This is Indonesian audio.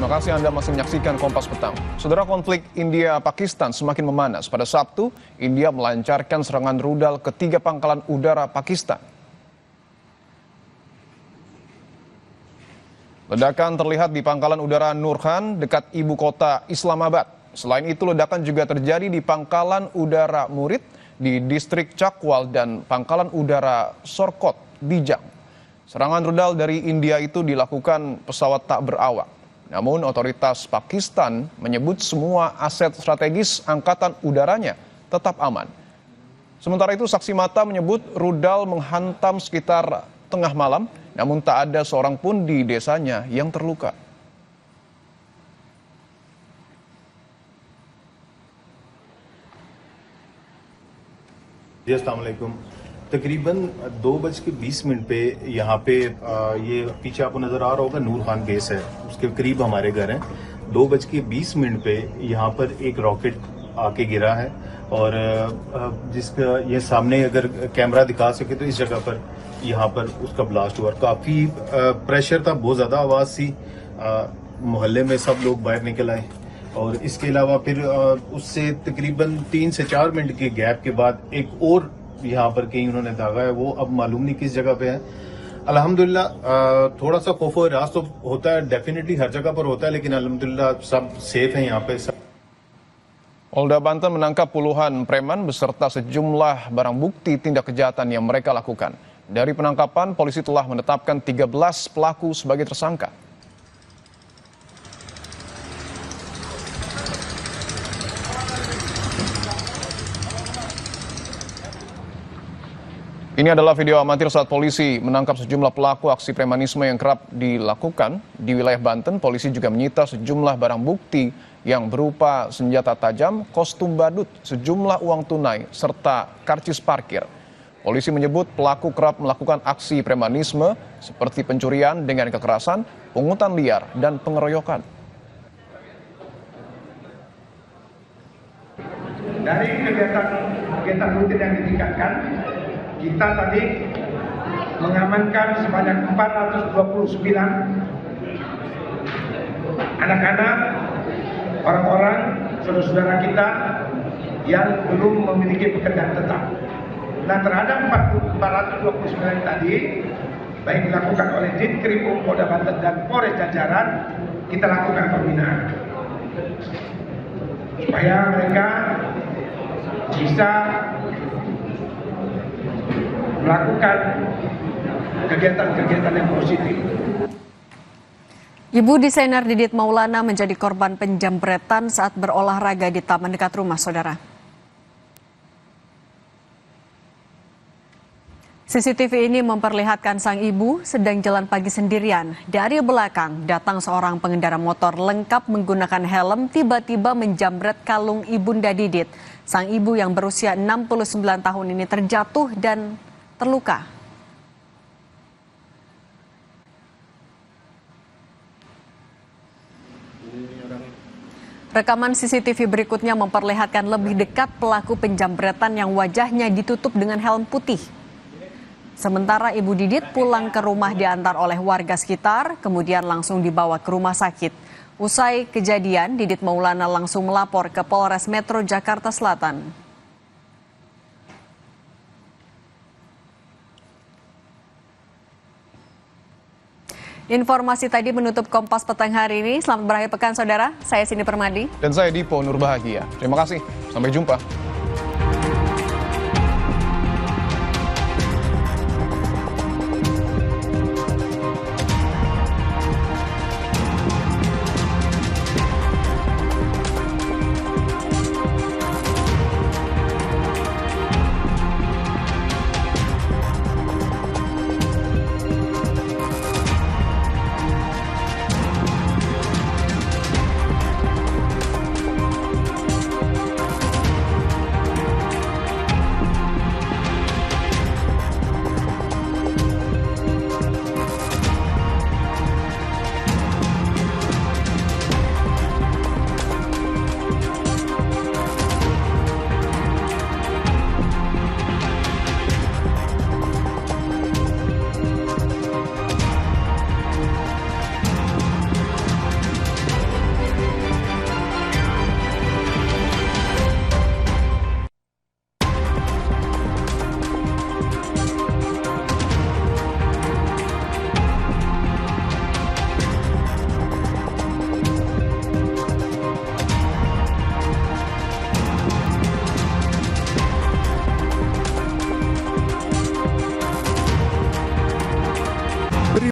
Terima kasih Anda masih menyaksikan Kompas Petang. Saudara, konflik India-Pakistan semakin memanas. Pada Sabtu, India melancarkan serangan rudal ke 3 pangkalan udara Pakistan. Ledakan terlihat di pangkalan udara Nurhan dekat ibu kota Islamabad. Selain itu, ledakan juga terjadi di pangkalan udara Murid di distrik Chakwal dan pangkalan udara Sorkot di Jam. Serangan rudal dari India itu dilakukan pesawat tak berawak. Namun otoritas Pakistan menyebut semua aset strategis angkatan udaranya tetap aman. Sementara itu saksi mata menyebut rudal menghantam sekitar tengah malam, namun tak ada seorang pun di desanya yang terluka. अस्सलामुअलैकुम। तकरीबन 2:20 पे यहाँ पे ये पीछे आपको नजर आ रहा होगा नूर खान बेस है, उसके करीब हमारे घर हैं। 2:20 पे यहाँ पर एक रॉकेट आके गिरा है और जिसका ये सामने अगर कैमरा दिखा सके तो इस जगह पर यहाँ पर उसका ब्लास्ट हुआ। काफी प्रेशर था, बहुत ज्यादा आवाज थी, मोहल्ले में सब लोग बाहर निकल आए और इसके अलावा फिर उससे तकरीबन 3 से 4 मिनट के गैप के बाद एक और यहाँ पर कहीं उन्होंने दागा है, वो अब मालूम नहीं किस जगह पे है। अल्हम्दुलिल्लाह थोड़ा सा खौफ और रास तो होता है, डेफिनेटली हर जगह पर होता है, लेकिन अल्हम्दुलिल्लाह सब सेफ हैं यहाँ पे। Polda Banten menangkap puluhan preman beserta sejumlah barang bukti tindak kejahatan yang mereka lakukan. Dari penangkapan, polisi telah menetapkan 13 pelaku sebagai tersangka. Ini adalah video amatir saat polisi menangkap sejumlah pelaku aksi premanisme yang kerap dilakukan di wilayah Banten. Polisi juga menyita sejumlah barang bukti yang berupa senjata tajam, kostum badut, sejumlah uang tunai, serta karcis parkir. Polisi menyebut pelaku kerap melakukan aksi premanisme seperti pencurian dengan kekerasan, pungutan liar, dan pengeroyokan. Dari kegiatan rutin yang ditingkatkan, kita tadi mengamankan sebanyak 429 anak-anak, orang-orang, saudara-saudara kita yang belum memiliki pekerjaan tetap. Nah, terhadap 429 tadi, baik dilakukan oleh Ditkrim Polda Banten dan Polres jajaran, kita lakukan pembinaan supaya mereka bisa melakukan kegiatan-kegiatan yang positif. Ibu desainer Didit Maulana menjadi korban penjambretan saat berolahraga di taman dekat rumah, saudara. CCTV ini memperlihatkan sang ibu sedang jalan pagi sendirian. Dari belakang datang seorang pengendara motor lengkap menggunakan helm tiba-tiba menjambret kalung ibunda Didit. Sang ibu yang berusia 69 tahun ini terjatuh dan terluka. Rekaman CCTV berikutnya memperlihatkan lebih dekat pelaku penjambretan yang wajahnya ditutup dengan helm putih. Sementara Ibu Didit pulang ke rumah diantar oleh warga sekitar, kemudian langsung dibawa ke rumah sakit. Usai kejadian, Didit Maulana langsung melapor ke Polres Metro Jakarta Selatan. Informasi tadi menutup Kompas Petang hari ini. Selamat berakhir pekan, saudara. Saya Cindy Permadi. Dan saya Dipo Nurbahagia. Terima kasih. Sampai jumpa.